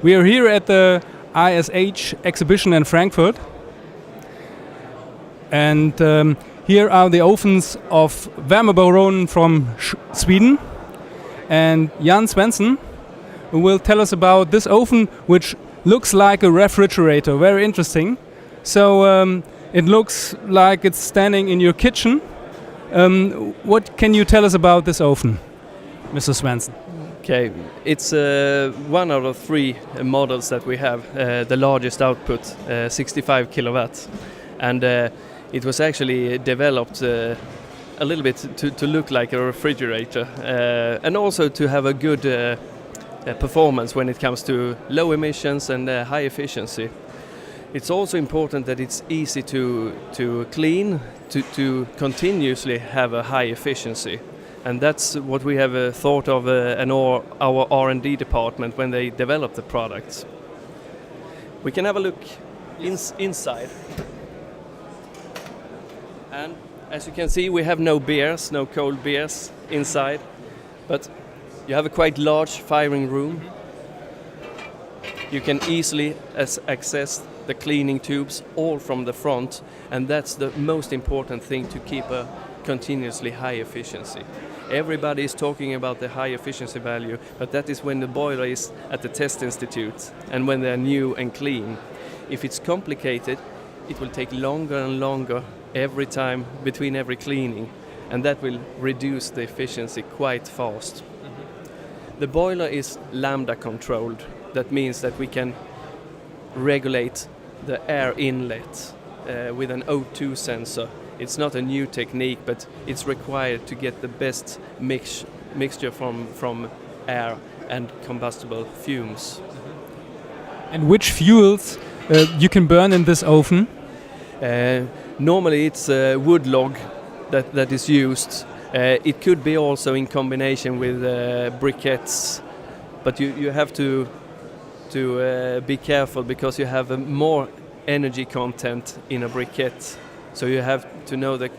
We are here at the ISH exhibition in Frankfurt, and here are the ovens of Värmebaronen from Sweden, and Svensson, who will tell us about this oven, which looks like a refrigerator. Very interesting. So it looks like it's standing in your kitchen. What can you tell us about this oven, Mr. Svensson? Okay, it's one out of three models that we have, the largest output, 65 kilowatts. And it was actually developed a little bit to look like a refrigerator and also to have a good performance when it comes to low emissions and high efficiency. It's also important that it's easy to clean, to continuously have a high efficiency. And that's what we have thought of in our R&D department when they develop the products. We can have a look inside. And as you can see, we have no beers, no cold beers inside, but you have a quite large firing room. You can easily access the cleaning tubes all from the front, and that's the most important thing to keep a continuously high efficiency. Everybody is talking about the high efficiency value, but that is when the boiler is at the test institute and when they're new and clean. If it's complicated, it will take longer and longer every time between every cleaning, and that will reduce the efficiency quite fast. Mm-hmm. The boiler is lambda controlled. That means that we can regulate the air inlet with an O2 sensor. It's not a new technique, but it's required to get the best mixture from air and combustible fumes. And which fuels you can burn in this oven? Normally it's wood log that is used. It could be also in combination with briquettes, but you have to be careful because you have more energy content in a briquette. So you have to know the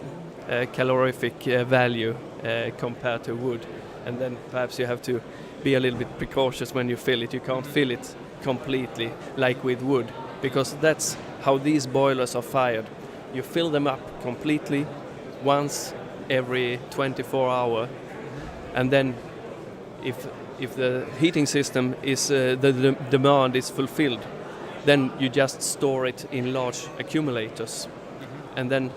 calorific value compared to wood, and then perhaps you have to be a little bit precautious when you fill it. You can't fill it completely like with wood, because that's how these boilers are fired. You fill them up completely once every 24 hours, and then if the heating system is the demand is fulfilled, then you just store it in large accumulators. And then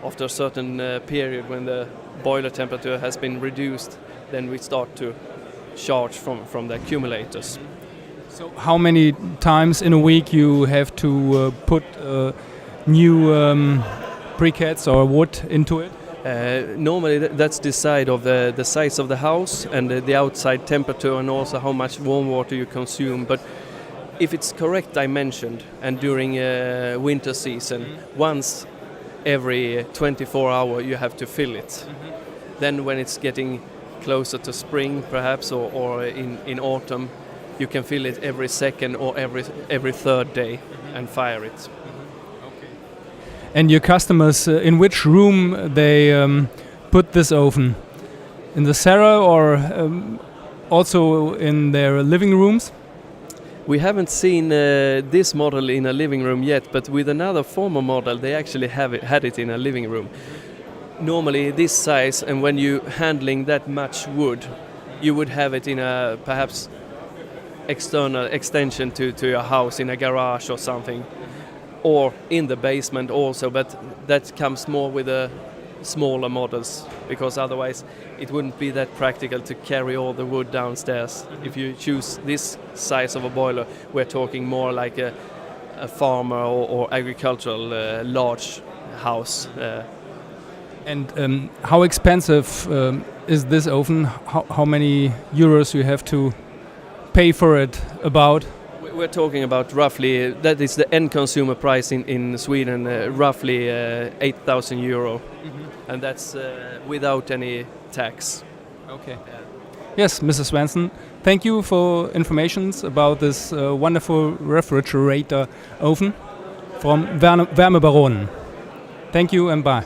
after a certain period when the boiler temperature has been reduced, then we start to charge from the accumulators. So how many times in a week you have to put new briquettes or wood into it? Normally that's decided of the size of the house and the outside temperature, and also how much warm water you consume. But if it's correct dimensioned and during winter season, once every 24 hours you have to fill it. Then when it's getting closer to spring perhaps, or in autumn, you can fill it every second or every third day and fire it. Okay. And your customers, in which room they put this oven? In the cellar or also in their living rooms? We haven't seen this model in a living room yet, but with another former model they actually had it in a living room. Normally this size, and when you're handling that much wood, you would have it in a perhaps external extension to your house, in a garage or something, or in the basement also, but that comes more with the smaller models, because otherwise it wouldn't be that practical to carry all the wood downstairs. If you choose this size of a boiler, we're talking more like a farmer or agricultural large house. And how expensive is this oven? How many euros you have to pay for it about? We're talking about roughly, that is the end consumer price in Sweden, roughly 8,000 euro. And that's without any tax. Okay. Yes, Mrs. Svensson, thank you for informations about this wonderful refrigerator oven from Värmebaronen. Thank you and bye.